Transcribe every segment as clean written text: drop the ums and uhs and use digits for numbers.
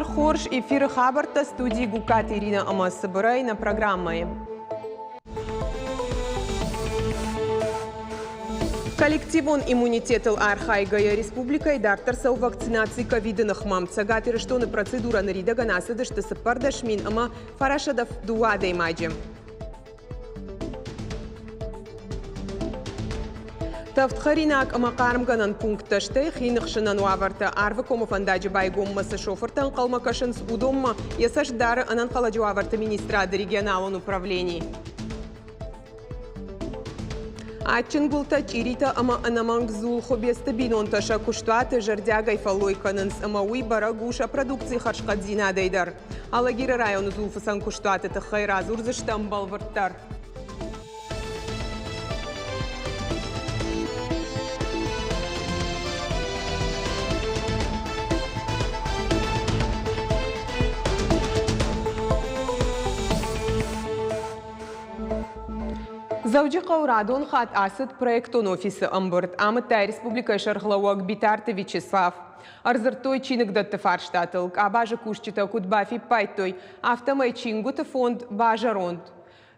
Устар хорш эфир хабарта студии Гукат Ирина Амасабырай на программой. Коллективон иммунитетл Архайгая республика и дартарсау вакцинации ковидных мамца гатырыштоны процедура нарида насыдышты сыппардашмин ама фарашадов дуадей маджи. Тафтхаринак амакармганан пункташты хинықшынан уаварта арвакомов андаджи байгоммасы шофыртан қалмакашын с удомма ясаштары анан қаладжи уаварта министрады регионалон управлений. Ачынгулта чирита ама анаманг зул хобеста бинонташа куштуаты жардягай фалойканынс ама уй барагуша продукции харшкадзина дейдар. Алагира району зулфасан куштуаты тахайра зурзыштам балварттар. Завжди Каурадон хат асад проектон офисы амбурт амыта республика шархлауак Битарты Вячеслав. Арзартой чинык датты фарштатылк, а бажа кушчита кудбафи пайтой, автомай чингута фонд бажа ронд.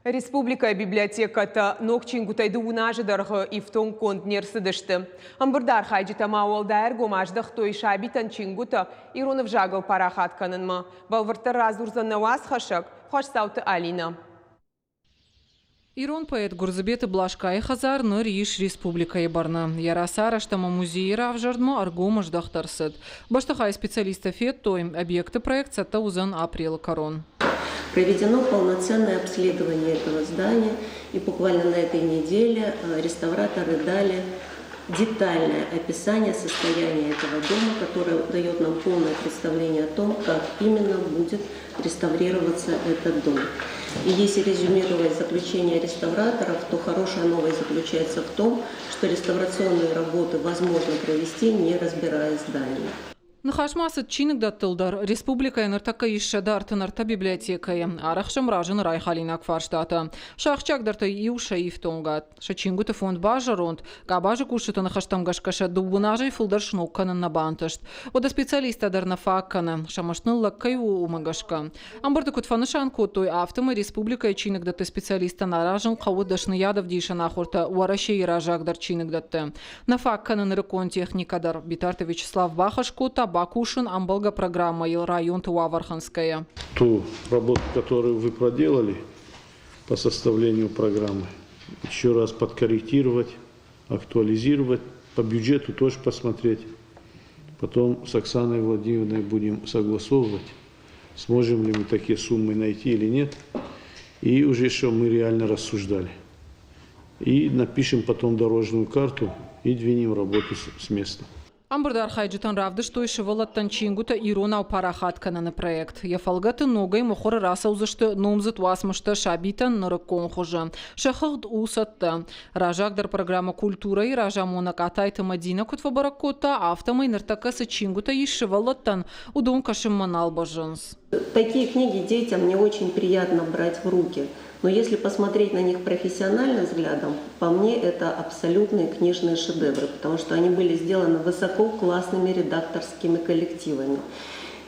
Республика библиотеката ног чингутай дуунажы дарғы ифтон конт нерсыдышты. Амбурдар хайджита мауалдайр гомаждах той шабитан чингута иронов жагал парахат канынма. Балвартар разурзан наваз хашак, хош сауты Алина. Ирон поэт Гурзабеты Блашка и Хазар ныр иш республика ебарна. Ярасара штама музей равжардмо аргома ждахтарсет. Баштахай специалиста фет тоим объекты проекта таузан апрел корон. Проведено полноценное обследование этого здания, и буквально на этой неделе реставраторы дали детальное описание состояния этого дома, которое дает нам полное представление о том, как именно будет реставрироваться этот дом. И если резюмировать заключение реставраторов, то хорошая новость заключается в том, что реставрационные работы возможно провести, не разбирая здание. Нахашмасыт чиник даттылдар. Республика энертака ишшадар нарта библиотека. Арахшам ражын райхалинак фарштата. Шахчак дарта иуша ифтонгат. Шачингута фонд бажа ронд. Кабажа кушата нахаштам гашкаша дубунажа и фулдар шнуккана на банташт. Вода специалиста дар на факкана. Шамашныл лаккаю умагашка. Амбарда кутфанышан котой автома республика и чиник датты специалиста наражын кавуд дашны ядов диша нахурта. Уараше и ражак дар чиник датты. На факкана нарыкон техника дар Битарты Вячеслав Бахашкота Бакушин Амбалга программа и район Туаварханская. Ту работу, которую вы проделали по составлению программы, еще раз подкорректировать, актуализировать, по бюджету тоже посмотреть. Потом с Оксаной Владимировной будем согласовывать, сможем ли мы такие суммы найти или нет. И уже что мы реально рассуждали. И напишем потом дорожную карту и двинем работу с места. Амбардар хайджитан равды, что еще волоттан чингута ирона у парахаткана на проект. Я фалгаты ногой мохора раса узашты номзат уасмашта шабитан наракон хожа. Шахагд усатта. Ражагдар программа культура и ражамона катайта мадина кутва баракота автомай нартакаса чингута еще волоттан удом кашим манал бажанс. Такие книги детям не очень приятно брать в руки. Но если посмотреть на них профессиональным взглядом, по мне это абсолютные книжные шедевры, потому что они были сделаны высококлассными редакторскими коллективами.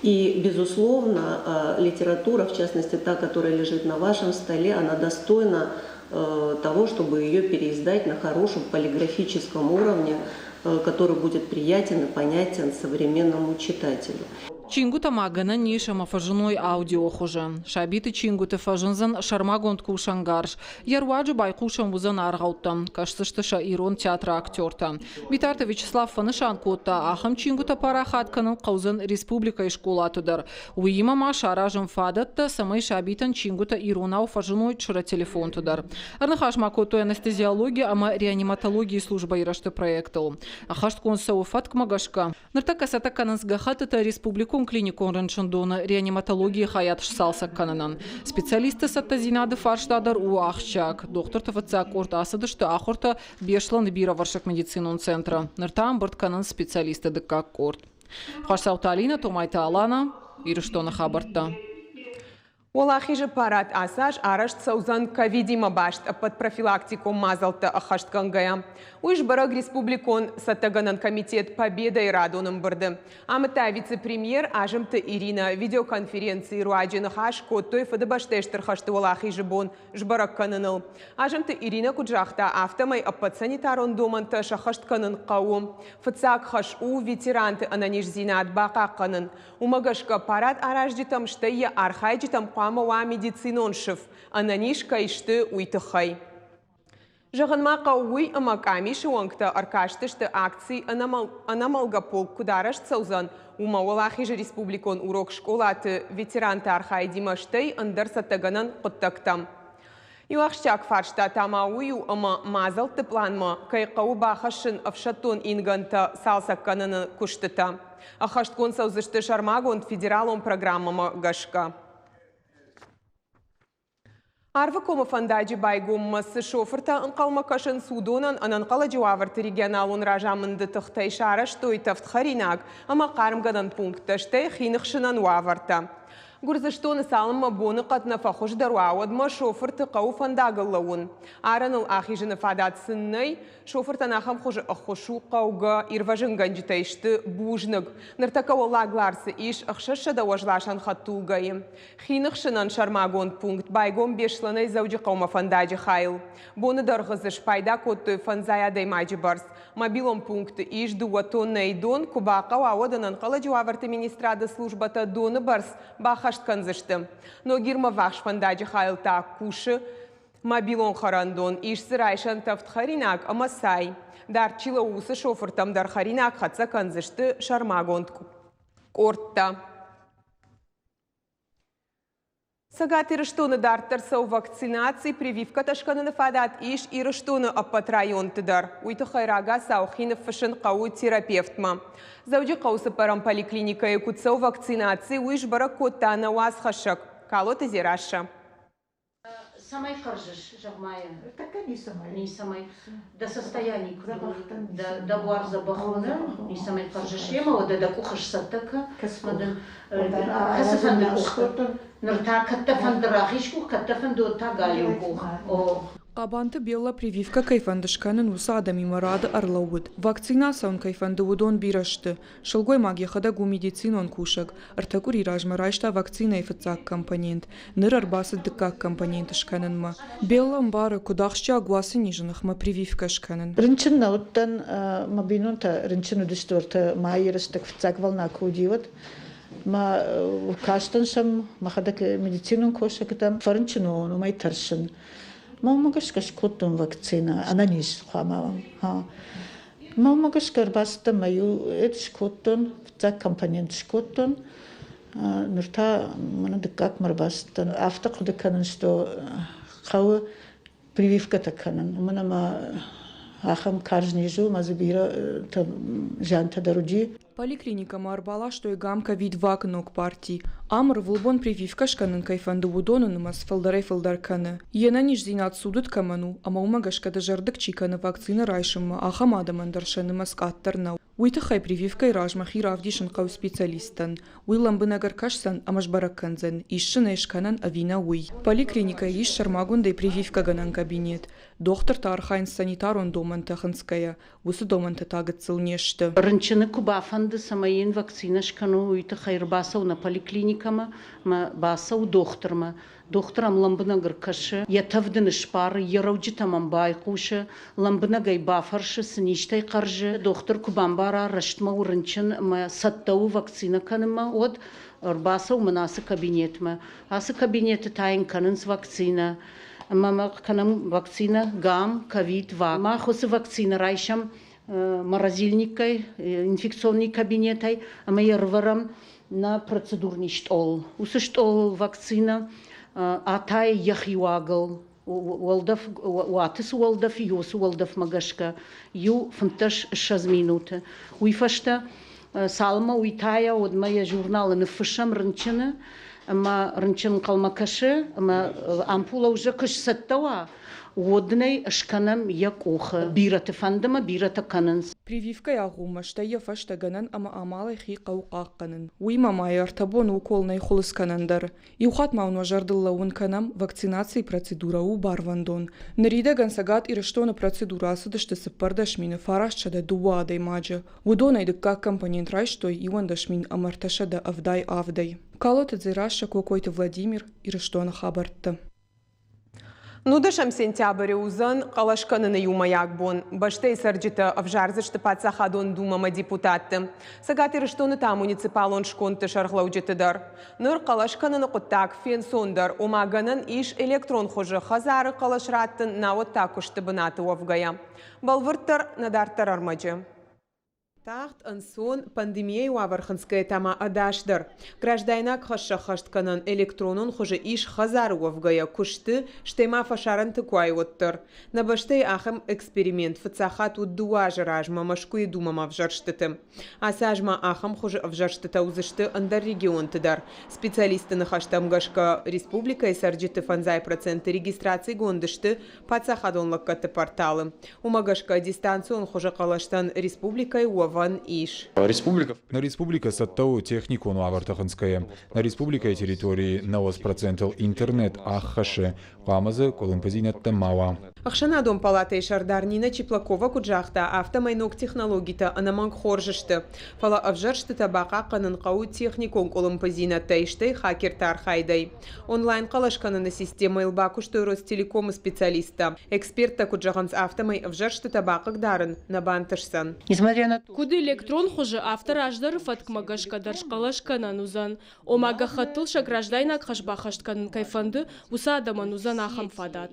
И, безусловно, литература, в частности та, которая лежит на вашем столе, она достойна того, чтобы ее переиздать на хорошем полиграфическом уровне, который будет приятен и понятен современному читателю. Чингута магана ниша мафажиной аудио хожа. Шабиты чингута фажинзан шармагонт кушангарш. Ярваджи байкушан вузан аргаутам. Кашсыштыша ирон театра актерта. Битарты Вячеслав фанышан кота ахам чингута парахатканын каузан республика и школа тудар. Уима маша аражын фадатта самай шабитан чингута иронау фажиной чура телефон тудар. Арнахаш макото анестезиология ама реаниматологии служба ирашты проектал. Ахашт консау фатк магашка. Нартака сатакананс гахатата республику клинику раншандона реаниматологии хаят шсалса кананан. Специалисты саттазинады фарштадар у ахчак. Доктор Тавацак орта асадышты ахорта бешлан бира варшак медицинон центра. Нартам борт канан специалисты дыкак орт. Хашсаута Алина, Томайта Алана, Ирыштона Хабарта. Уалахи парад асаж арашт саузан ковидима башт под профилактику мазалта ахашт кангая. Уж бараг республикон сатаганан комитет Победа и Радоном барды. Амта вице-премьер ажымты Ирина видеоконференции руаджин хаш коттой фадабаштештер хашты уалахи жбон жбарак кананыл. Ажымты Ирина куджахта автомай аппад санитарон доманта шахашт канан қауым. Фацак хаш у ветеранты ананиш зинат бақа канан. Умагашка парад араждитам штая архайджитам Ва медициноншев, ананишка ишты уйтыхай. Жағынма қауый амакамиші оңқта аркаштышты акции анамалгапол кудараш цаузан. Ума Уалахи же республикон урок школаты ветеранты архай димаштай андырсаттаганан құттақтам. Юахшчак фаршта тамауyu ама мазал тыпланма, кай қау бахашын авшатон инганта салсаккананы куштыта. Ахашткон саузышты шармагон федералон программама гашка. Арва кома фандаджи байгум масы шоферта анқалма кашын судонан ананқала жуаварты регионалун ражамынды тұқтай шараш той тафтхаринаг, ама қарымгадан пункташтай хинықшынан уаварта. Гурзаштоны салымма боны қатна фахуш даруауадма шоферты қау фандагыллауын. Араныл ахижыны фадат сыннай, шофертан ахам хужы ахушу қауға ирважын ганжитайшты бужныг. Ныртака олагларсы иш ахшаша да уажлашан хаттулгайым. Хинықшынан шармагон пункт байгон бешланай зауджи қаума фандаджи хайл. Боны дарғызыш пайда коттой фанзая даймаджи барс. Мобилон пункт иш дуатон найдон кубақа уауадан анқала жуаварты министрада службата доны барс баха канзышты. Но гирма вахш фандаджи хайлта куши мобилон харандон ишсы райшан тафтхаринак амасай. Дар чила усы шофертам дар харинак хатса канзышты шармагон кортта. Сагат ирыштоны дар тарсау вакцинации прививка ташканы фадат иш ирыштоны аппат район тыдар. Уйты хайрага саухинов фашын қау терапевтма. Зауджи қаусы парам поликлиника и кутсау вакцинации уйш барак котта на уаз хашак. Калоты зираша. Самай каржиш, жагмая. Так не самай. Не самай. До состояния до буарза бахона, не самай каржиш. Я мало да кухаш сатака. Касфандан. Касфандан кухтон. Нырта каттафандрахишку, каттафанду тагалюку. Қабанты белла прививка кайфандышканын уса адами марады арлауыд. Вакцинасаун кайфандуудон бирашты. Шылгой магияхада гу медицинон кушак. Артакур иражмарайшта вакцина ифыцак компонент. Ныр арбасы дыкак компонент шканын ма. Белла мбары кудахшча агуасы нижынахма прививка шканын. Рынчын науттан мабинунта рынчын удистурта майерыстык фыцак волна кудиват. Ма каштаншам махадак медицинон кошакатам фарынчыно май таршын. Мамагашкаш коттон вакцина, ананиш хамавам. Мамагашкар баста маю эдш коттон, фцак компонент шкоттон. Нурта манадыкак марбастан. Автоқудыканын, что қауы прививка таканын. Манама ахам каржнижу, мазабира жанта даруджи. Поликлиника марбала, что и гамка вид вакнок партии. Амр вулбон прививка шканын кайфанду удонын мас фалдарай фалдарканы. Ена ниш зинат судут каману, ама умагашка да жардык чиканы вакцина райшыма, ахам адаман даршаны мас каттарна. Уйты хай прививка и ражмахи равдишын қау специалистан. Уйлам бынагар кашсан, амаш баракканзен, ишшын эшканан авина уй. Поликлиника иш шармагундай прививка ганан кабинет. Доктор тархайн санитарон доманта ханская, усы доманта тагыцыл нешты. Рынчыны кубафанды самайын вакцина шкану уйты хайр басау на поликлиникама, ма басау докторма. Докторам ламбынагыр кашы, ятавдыны шпары, ярауджитамам байқушы, ламбынагай бафаршы, сыништай қаржы. Доктор кубамбара раштма урынчын, ма саттау вакцина каныма, от басау манасы кабинетма. Асы кабинеты тайын канынс вакцина. Мама канам вакцина гам, ковид, ма хосы вакцина райшам, морозильникой, инфекционный кабинетай, а мы ярварам на процедурный штол. Усы штол вакцина, атай яхиуагал, уалдав, уатыс уалдав, юс уалдав магашка, ю фанташ 6 минуты. Уйфашта салма уйтая от моя журнала на фашам рынчына, ма рынчын калмакашы, ма ампула уже кыш саттава. Водней шканам якуха. Бирата фандама, бирата кананс. Прививка ягума штая фаштаганан ама амалай хи қауқаққанын. Уйма майар табон уколнай хулысканандар. Иухат мауна жардыллауын канам вакцинации процедурау барвандон. Наридаган сагат ирештона процедурасы дышты сыппардашмины фарашчада дуадай маджа. Удонай дыкка компонент райштой ивандашмин амарташада авдай. Калоты дзираша какой-то Владимир ирештона хабартта. Нудашам сентябрь узан қалашқаныны юмаяк бон. Баштай сарджита авжарзышты пацахадон думама депутатты. Сагат ирештоны та муниципалон шконты шарғлаудетідар. Нұр қалашқаныны құттак фен сондар. Омаганын иш электрон хожы хазары қалашраттын науытта күшті бынаты овгая. Балвырттар надартар армаджы. Тахт ансон пандемия уаварханская тама адашдар. Граждайнак хашахаштканан электронун хуже иш хазаруовгая кушты, штема фашаран тыкуай оттыр. Набаштей ахам эксперимент фацахат удуажа ражма машку и думама вжарштыты. Асажма ахам хуже вжарштыта узышты андар регион тыдар. Специалисты нахаштам гашка республика и сарджиты фанзай проценты регистрации гондышты пацахадон лаккаты порталы. Умагашка дистанцион хуже калаштан республика и уав. Республика саттау технику Авартаханская. На республика территории наос процентал интернет аххаше. Памазы колумпазинетта мава. Ахшанадом палата и шардарнина Чеплакова куджахта автомайнок технологита анаманг хоржышты. Фала авжаршты табака канынқау техникон колумпазинетта ишты хакер тархайдай. Онлайн калашканына система илбакушты Ростелеком специалиста. Эксперта куджаганс автомай авжаршты табака гдарын на бантышсан. Несмотря на то, куды электрон хуже автор аждар фаткмагашка даршкалашкана нузан. Омага хатылша граждайнак хашбахаштканын кайфанды усадама нузан ахам фадат.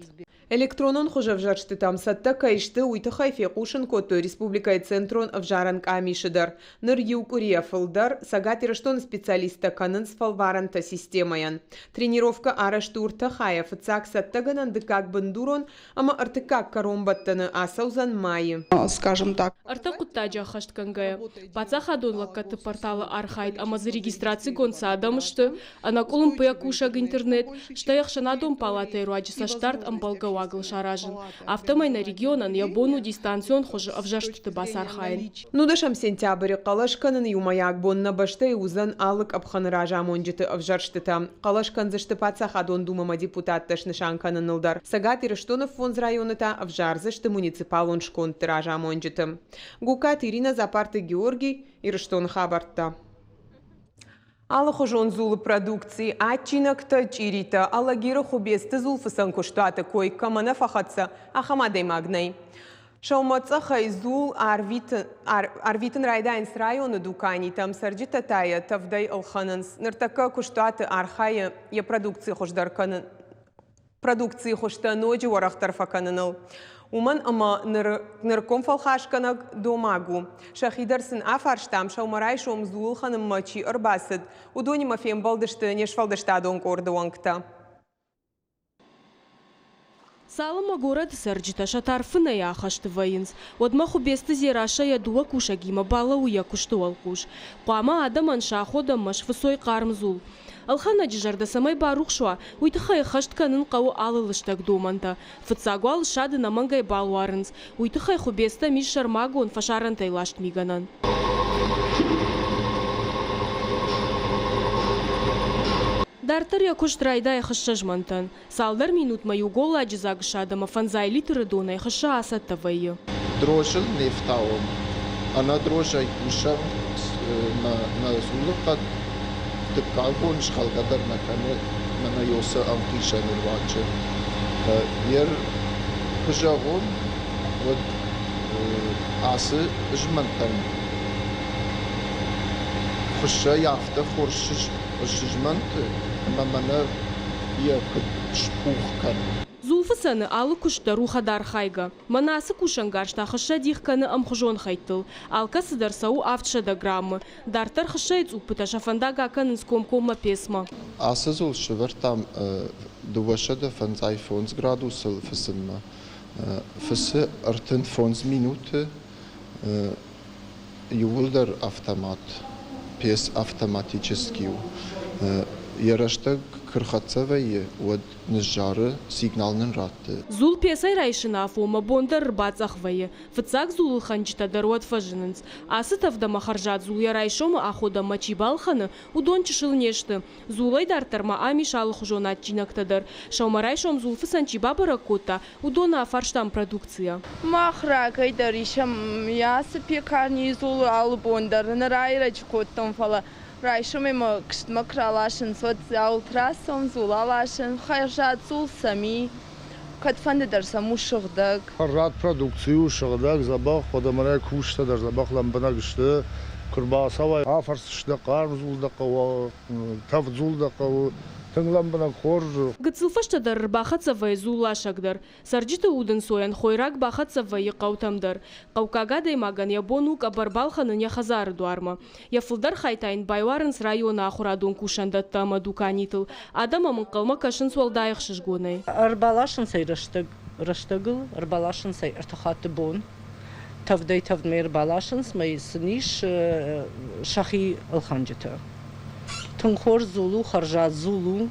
Электронон хуже вжаршты там сатта кайшты уйты хайфе кушын кото республика и центрон вжаранг амишыдар. Ныр юкурия фылдар сагат ирештон специалиста канын сфалваранта системаян. Тренировка араштурта хая фыцак сатта гананды как бандурон, ама артыкак коромбаттаны асаузан майы. Скажем так. Арта куттаджа хашткангая. Пацахадон лаккаты порталы архайт, ама за регистрации гонца адамышты, ана колумпия кушаг интернет, что яхшанадом палатай руаджи саштарт амбалгава. Автомайна регионан ябону дистанцион хоже авжаштыты басар хайын. Нудашам сентябрь калашканын юмаяк бонна баштай узан алык абханыража монжыты авжаштыта. Калашкан зашты пацахадон думама депутатташ нышанканын ылдар. Сагат ирештонов фонз районыта авжарзашты муниципалон шкон тыража монжыты. Гукат Ирина Запарты Георгий ирештон хабарта. Алы хожон зулы продукции, ачинакта чирита, алагира хубесты зулфысан куштаты кой камана фахатса, ахамадай магнай. Шаумаца хайзул арвитын райдайнс районы дукани, там сарджита тая, тавдай алхананс, ныртака куштаты архая, я продукции хождарканын, продукции хошта ноджи варахтар факаныныл. Уман ама нырком фалхашканак домагу. Шахидарсын афарштам шаумарай шом зулханым мачи арбасыд. Удони мафем балдышты нешфалдышта дон кордуангта. Салама город сарджита шатарфына яхашты вайынс. Одмаху бесты зираша ядуа кушагима бала уя куштуал куш. Пама адаман шахода маш высой кармзул. Алхана джарда самай барухшуа, уйтыхай хаштканын қау алылыштак доманта. Фыцагуал шады намангай балуарынс. Уйтыхай хубеста миш шармагон фашарантай лашт миганан. Дартар якуш райда хашажмантан. Салдар минут мою гола аджизаг шадама фанзай литры дона хаша асатта вайю. Дрожжел нефтаум. Она дрожжа юша на зулукат. Тыкалгон шхалгадар на йоса амтиша нурваче. Ер хажагон вот асы жмантан. Хаша яфта хоршиш жмант мамана я шпухкан. Зулфысаны алы кушта рухадар хайга. Манасы кушангаршта хаша дихканы амхужон хайтыл. Алка сыдарсау автшада граммы. Дартар хашайц упыта шафанда гаканын скомкома песма. Асызул шывартам дувашада фанзай фонс градусыл фысынма. Фысы артын фонс минуты юлдар автомат. Пес автоматический. Yarışta kırxatsaveyi ve nizjarı signalının rattı. Зул песай райшина фома бондар рбацахвае. Фцак зул ханчта дарот фажинынц. Асытов да махаржат зул ярайшома ахода мачибалханы удон чишылнешты. Зулай дартарма амишал хужонат чинактадар. Шаумарайшом зул фысанчи бабара кота удона фарштам продукция. Махра кайдаришам ясы пекарни зул албондар нарайрач коттам фала. Райшуме ма кштма кралашын социал трасом зулалашын хайржат зул сами катфанды дарсаму шыгдак. Хайржат продукцию шыгдак забах подамарай кушта дар забах ламбана гышты курбасавай афарсышда карм зулдака тав зулдака тыңламбана коржу. Гыцылфашта дар бахатсавай зулашагдар. Сарджита удын соян хойрак бахатсавай қаутамдар. Қаукагадай маган ябонук абарбалханы няхазары дуарма. Яфылдар хайтайн байларынс района ахурадон кушанда тама дуканитыл. Адама мынқылма кашын суалдайық шышгонай. Арбалашын сай раштагыл, арбалашын сай артахаты бон. Тавдай тавдмей арбалашын смай сыниш шахи алханджита. Тынхор зулу, харжат зулу,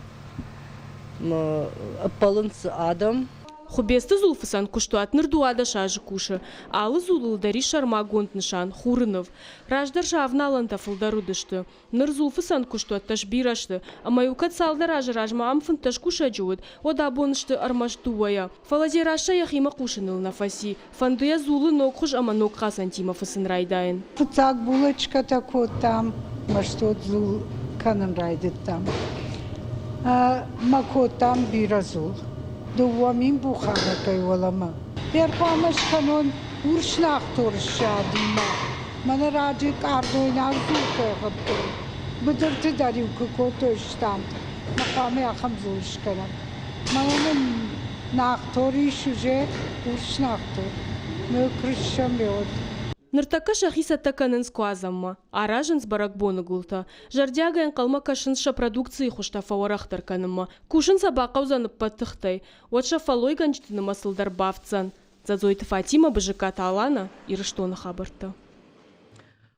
апалынс адам. Хубесты зулфысан куштуат нырдуада шажы кушы. Алы зулыл дари шарма гонт нышан, хурынов. Раждар шавналан тафылдару дышты. Ныр зулфысан куштуат таш бирашты. Амаюкат салдар ажы ражма амфын таш куша джуыд. Ода бонышты армаштуая. Фаладе раша яхима кушыныл нафаси. Фандуя зулы нокхуш ама нокха сантима фысын райдайын. Фуцак булочка такот там, маштот зул канын райдыт там. Макот там биразул. Дуамин бухана кайвалама. Перпамаш канон уршнах торшадима. Мана раджик ардойнак зулка габто. Бадырты дарим кукотоштам. Макаме ахам зулшкарам. Мананын нахтори шуже уршнахтор. Мөкрышшам беот. Ныртака шахиса таканын скуазамма. Аражын сбарак боны гулта. Жардягайын қалма кашынша продукции хушта фауарахтар канымма. Кушын сабақа узанып паттықтай. Отша фалой ганчтыны масылдар бавцан. Зазойты Фатима быжыката алана ирыштоны хабырты.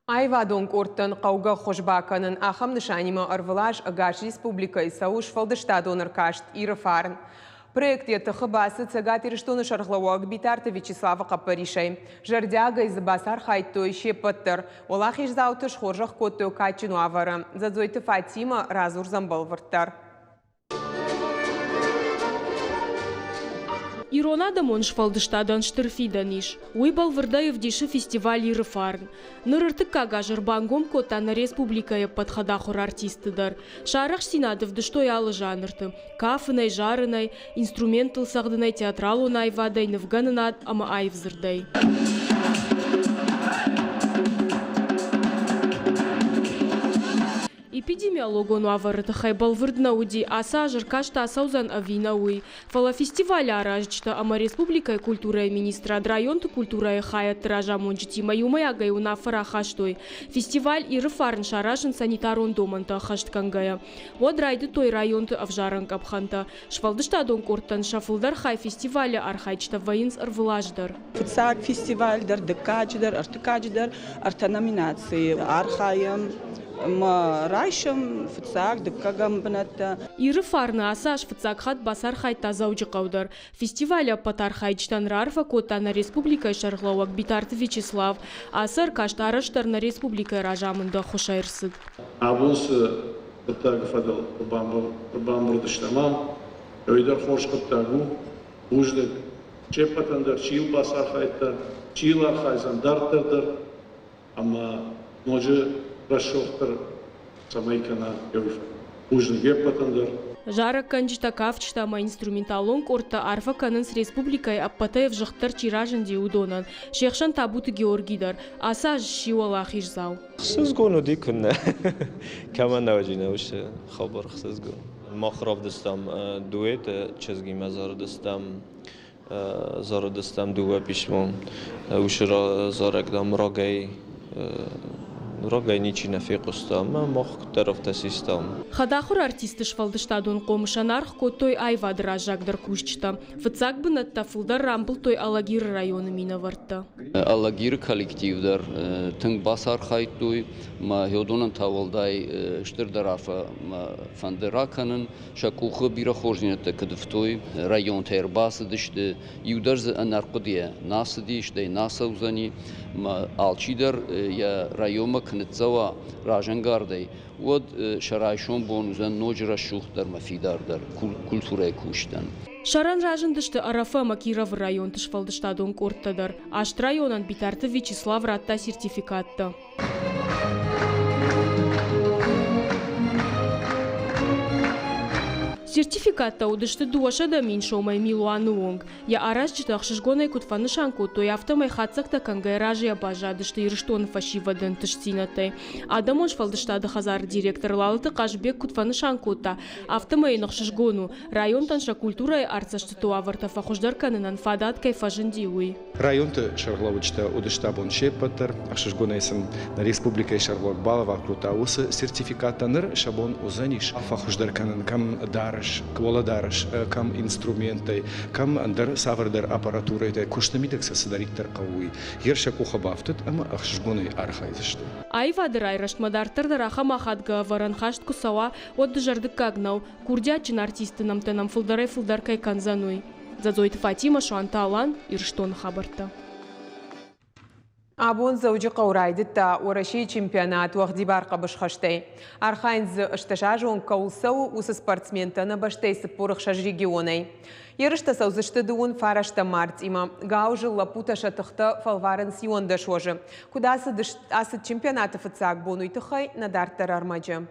Айвадон кортын қауға хошбаканын ахам нышанима арвылаш агаш республика исауш фалдыштадон ыркашт ирыфарын. Проект етіқы басы цегат ирыштоны шарғлауаг битарты Вячеслава Қапаришай. Жардяга избасар хайтой шепаттыр. Олах ижзаутыш хоржақ котты качыну авары. Задзойты Фатима разур замбал вырттар. Иронада монш фалдыштадан штырфиданиш. Уйбал вырдаев диши фестиваль ирыфарн. Нырыртык кага жырбангом котана республикая подхадахур артистыдар. Шарах синадов дыштой алы жанрты. Кафынай, жарынай, инструментал сагдынай, театралу найвадай, навганынат, ама айвзырдай. Эпидемиологону аварыты хайбал вырднауди, аса жыркашта асаузан авинауи. Фала фестиваля аражчта, ама республикай культура министра районты культура хая тража мончити маюмая гаюна фарахаштой. Фестиваль ирыфарн шаражын санитарон доманта хашткангая. Вот райды той районты авжаран капханта. Швалдышта дон кортан шафылдар хай фестиваля архайчта воинс арвылаждар. Футсак фестивальдар, декадждар, артыкадждар, артаноминации, архаям. Ма райшам футсак дыккагам бната. Ирыфарны асаш футсак хат басар хай тазауджи қаудар. Фестиваля патар хайчтан рарфа котана республикай шарғлауак битарты Вячеслав. Асар каштарыштар на республикай ражамында хошайырсыд. Абунсы бітагі фадал бамбырдыштамам. Өйдер қоршқыттагу. Уждық чепатандар чил басар хайттар. Чилар хайзандартырдыр. Ама ножы расшоқтыр самайкана өйфа. Ужны геппатандар. Жара канчта кавчта ма инструменталон корта арфа канынс республикай аппатаев жықтар чиражынде удонан. Шехшан табуты Георгидар. Аса шивала хижзау. Сызгону дикунна. Каман наваджина уше хабар сызгон. Махрав дастам дуэт чезги мазар дастам. Зара дастам дуа пишмон. Уше зарагдам рогай Рогайничи нафиқустам, мох тарафтасистам. Хадахур артистыш фалдыштадун комышанарх той айва дражагдыр кушчта. Фыцак бы наттафылдар рамбл той Алагир районы минаварта. Алагир коллективдар тынг басар хайтой ма хёдонан тавалдай штырдарафа фандераканын шакухы бирахоржинетта кыдыфтой район тербасы дышты юдарз анаркудия насыди штай насаузани ма алчидар я райома кнытзава ражангардой вот шарайшон бонузан ноджра шухтар мафидардар культурай куштан. Шаран ражындышты Арафа Макиров район тышфалдыштадун корттадар. Ашт районан битарты Вячеслав ратта сертификатты. Сертификатта удышты дуашада меньшомай Милуаны онг. Я араш житах шишгонай кутфанышанку, той автомай хацакта кангай ражия бажа дышты ирыштон фашивадын тышцинатай. Адамош фалдыштады хазар директор лалыты кашбек кутфанышанку-та. Автомай нах шишгону. Район танша культурай арцашты туаварта фахуждар канынан фадат кайфажындиуи. Районты шарлавычта удышта бон шепатар, шишгонайсым на республикай шарлок балава крутаусы сертификаттаныр шабон узаниш. Фахуждар канан кам дар кваладарш, кам инструменты, кам андер савардар аппаратуры, это куштамидекс садариктар кауи. Ерша кухабафтет, ама ахшгоны архайзышты. Айвадыр айраштмадартырдар ахамахадга варанхашт кусава от дыжардык кагнау, курдячин артистынам тенам фылдарай фылдаркай канзануй. Зазойт Фатима Шуанталан ирштон хабарта. Абон زوجي قورايدتا ورشي чемпионат وغدي بارقة بشخشتي. أرخاينز اشتشاجون كولسو وس спортсментана баштей сыппурыхшаж регионей. Ерышта саузышты дуун фарашта март има. Гаужы лапута шатыхта фалварен сионда шожы. Куда асыд чемпионаты фыцак бонуйтыхай надартар армаджа.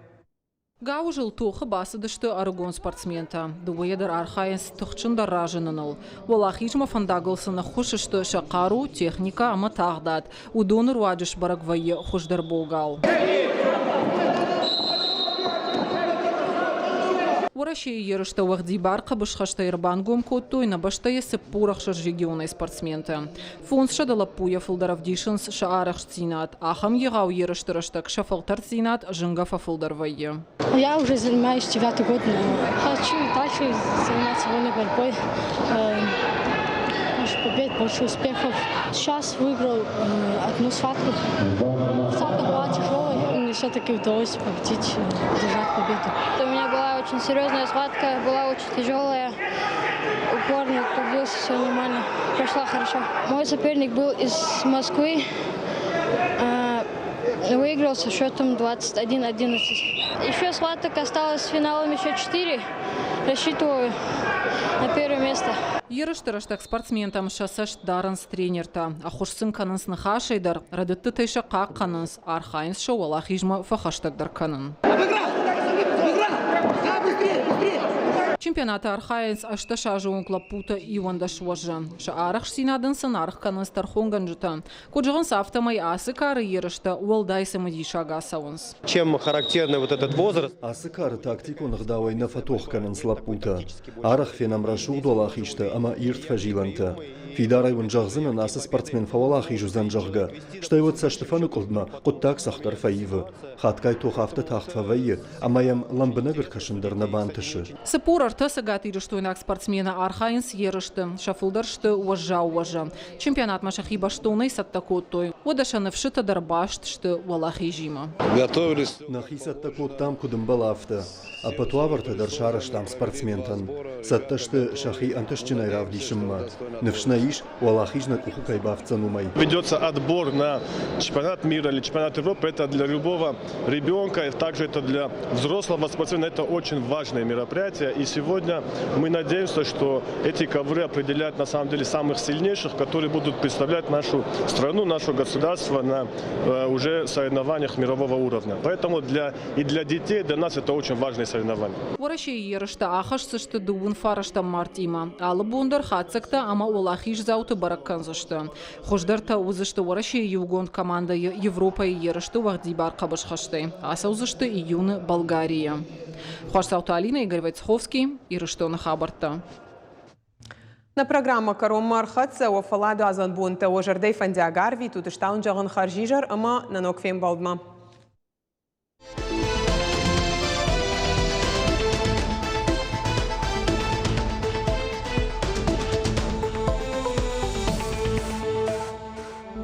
Гаужыл тухы басыдышты аргон спортсмента. Дуэдер архайынс тұхчындар ражыныныл. Волахижма фандагылсыны хушышты шақару, техника ама тағдат. Удоныр уаджыш барагвайы хушдар болгал. Ураши ерышта вахди барқа бышхашта ирбангом коттой на баштае сыппурахшар регионай спортсменты. Фонс шадала пуя фылдарав дишынс шаарах цинат. Ахам егау ерыштырыштак шафалтар цинат жынгафа фылдарвайы. Я уже занимаюсь 9-й год. Хочу дальше заниматься вольной борьбой. Больше побед, больше успехов. Сейчас выиграл одну схватку. Схватка была тяжелой. Мне все-таки удалось победить, держать победу. У меня была очень серьезная схватка, была очень тяжелая. Упорно побился, все нормально. Прошла хорошо. Мой соперник был из Москвы. Выиграл со счетом 21-11. Еще схваток осталось с финалом еще 4. Рассчитываю на первое место. Ерыштырыштак спортсментам шасаш дарынс тренерта. Ахушсын канынс нахашайдар, радытты тайша қақ канынс, архайынс шауала хижма фахаштагдар канын. Чемпионаты архайынс ашташа жоун клапута иванда шуажа. Шаарах синадын сынарх канынс тархонган жута. Коджығын сафтамай асы кары ерышта уалдайсы мадишага сауынс. Чем характерный вот этот возраст? Асы кары тактику нхдавай на фатох канынс лапута. Арах фенам рашух долахишта, ама ирт фажиланта. Фидарай ванжахзына насы спортсмен фавалахи жузан жахга. Штай вот саштефану колдма, коттак сахтар фаивы. Хаткай тухафта тахт фавайы, амаям ламбынагыр кашындар на бантышы. Сапур артасы гатыры штойнак спортсмена архайынс ерышты. Шафылдаршты уажа. Чемпионат машахи баштоной саттакоттой. Одашаны вшыта дарбаштшты валахи жима. Готовились. Нахи саттакот там кудым балафта. А потуаварта даршарыш там спортсментан. Сатташты шахи антышчинай равдишимма. Невшнаиш валахижна куху кайбавцанумай. Ведется отбор на чемпионат мира или чемпионат Европы. Это для любого ребенка, и также это для взрослого спортсмена. Это очень важное мероприятие. И сегодня мы надеемся, что эти ковры определяют на самом деле самых сильнейших, которые будут представлять нашу страну, наше государство на уже соревнованиях мирового уровня. Поэтому для детей, для нас это очень важное соревнование. Ураши ерышта ахашсышты дуун фарашта мартима. Алы бундар хацакта ама улахиш зауты баракканзышты. Хождарта узышты ураши югонд команда Европа ерышты вахди барқа башхашты. Аса узышты июны Болгария. Хошсаута Алина, Игорь Войцеховский, Ирыштона Хабарта. На программа Каром Мархатса у Фаладу Азанбунта у Жардей Фандиагарви тут штаун жаган харжижар, ама на нокфем балдма.